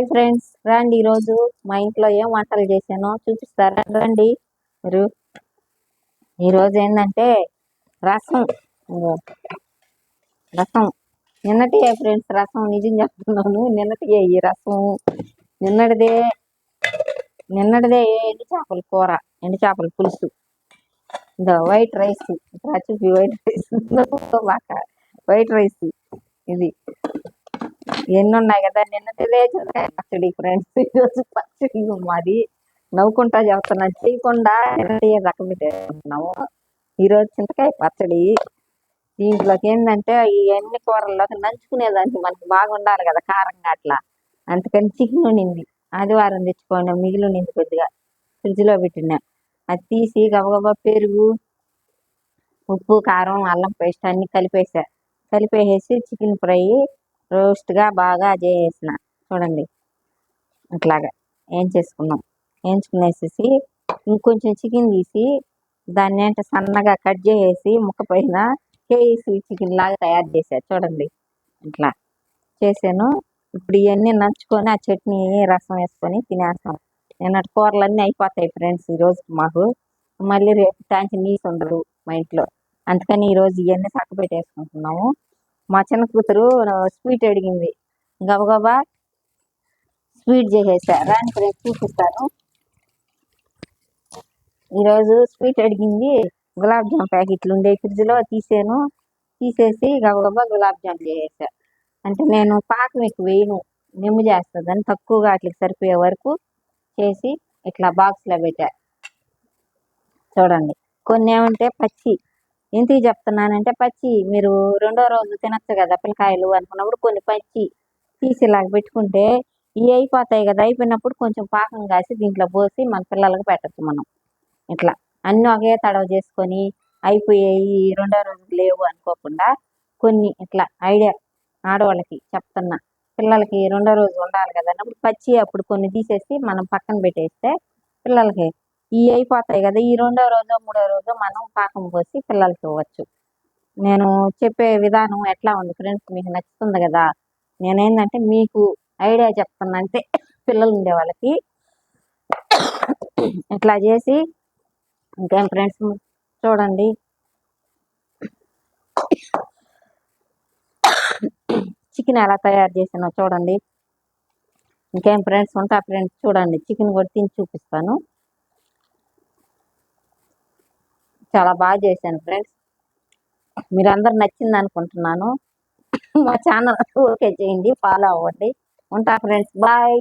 Hi friends, రండి ఈరోజు మా ఇంట్లో ఏం వంటలు చేశానో చూపిస్తారా? రండి మీరు. ఈరోజు ఏంటంటే రసం. ఇదిగో రసం నిన్నటియే ఫ్రెండ్స్, రసం నిజం చెప్తున్నాను, నిన్నటియే ఈ రసం. నిన్నటిదే నిన్నటిదే ఎండు చేపల కూర, ఎండు చేపల పులుసు. ఇదో వైట్ రైస్, చూపి వైట్ రైస్ వైట్ రైస్ ఇది. ఎన్ని ఉన్నాయి కదా, నిన్నటిదే పచ్చడి ఫ్రెండ్స్. ఈరోజు పచ్చడి మాది. నవ్వుకుంటా చెప్తున్నాను, చేయకుండా నిన్నటియే రకం పెట్టేస్తున్నాము. ఈరోజు చింతకాయ పచ్చడి. దీంట్లోకి ఏంటంటే ఈ ఎన్ని కూరల్లోకి నంచుకునేదానికి మనకి బాగా ఉండాలి కదా కారంగా అట్లా. అందుకని చికెన్ ఉండింది, ఆదివారం తెచ్చుకోండి, మిగిలి ఉండింది కొద్దిగా, ఫ్రిడ్జ్లో పెట్టినా. అది తీసి గబగబా పెరుగు, ఉప్పు, కారం, అల్లం పేస్ట్ అన్ని కలిపేసి చికెన్ ఫ్రై రోస్ట్గా బాగా చేసేసిన. చూడండి అట్లాగా ఏం చేసుకున్నాం. వేయించుకునేసేసి ఇంకొంచెం చికెన్ తీసి దాన్ని అంటే సన్నగా కట్ చేసేసి ముక్క పైన కేసీ చికెన్ లాగా తయారు చేశాను. చూడండి ఇట్లా చేశాను. ఇప్పుడు ఇవన్నీ నంచుకొని ఆ చట్నీ రసం వేసుకొని తినేస్తాం. నిన్నటి కూరలన్నీ అయిపోతాయి ఫ్రెండ్స్ ఈరోజు మాకు. మళ్ళీ రేపు టాంచి నీసు ఉండదు మా ఇంట్లో. అందుకని ఈరోజు ఇవన్నీ చక్క పెట్టేసుకుంటున్నాము. మా చిన్న కూతురు స్వీట్ అడిగింది, గబగబా స్వీట్ చేసేసా. రాని ఫ్రెండ్స్ చూపిస్తాను. ఈరోజు స్వీట్ అడిగింది, గులాబ్ జామ్ ప్యాకెట్లు ఉండే ఫ్రిడ్జ్లో తీసేసి గబగబా గులాబ్ జామ్ చేసేసా. అంటే నేను పాకం ఎక్కువ వేయను, నిమ్ము చేస్తుందని తక్కువగా వాటికి సరిపోయే వరకు చేసి ఇట్లా బాక్స్లో పెట్టా. చూడండి కొన్ని ఏమంటే పచ్చి. ఎందుకు చెప్తున్నానంటే పచ్చి మీరు రెండో రోజు తినచ్చు కదా పిల్లకాయలు అనుకున్నప్పుడు కొన్ని పచ్చి తీసి ఇలాగ పెట్టుకుంటే ఇవి అయిపోతాయి కదా. అయిపోయినప్పుడు కొంచెం పాకం కాసి దీంట్లో పోసి మన పిల్లలకు పెట్టచ్చు మనం. ఇట్లా అన్నీ ఒకే తడవ చేసుకొని అయిపోయాయి రెండో రోజు లేవు అనుకోకుండా కొన్ని ఇట్లా ఐడియా ఆడవాళ్ళకి చెప్తున్నా. పిల్లలకి రెండో రోజు ఉండాలి కదా అన్నప్పుడు పచ్చి అప్పుడు కొన్ని తీసేసి మనం పక్కన పెట్టేస్తే పిల్లలకి ఇవి అయిపోతాయి కదా, ఈ రెండో రోజు మూడో రోజు మనం పాకం పోసి పిల్లలకి ఇవ్వచ్చు. నేను చెప్పే విధానం ఎట్లా ఉంది ఫ్రెండ్స్, మీకు నచ్చుతుంది కదా. నేనేంటంటే మీకు ఐడియా చెప్తున్నా అంటే పిల్లలు ఉండే వాళ్ళకి ఇట్లా చేసి. ఇంకేం ఫ్రెండ్స్ చూడండి చికెన్ ఎలా తయారు చేసానో చూడండి. ఇంకేం ఫ్రెండ్స్ ఉంటా ఫ్రెండ్స్, చూడండి చికెన్ కూడా తిని చూపిస్తాను. చాలా బాగా చేశాను ఫ్రెండ్స్, మీరందరూ నచ్చింది అనుకుంటున్నాను. మా ఛానల్ ఓకే చేయండి, ఫాలో అవ్వండి. ఉంటా ఫ్రెండ్స్, బాయ్.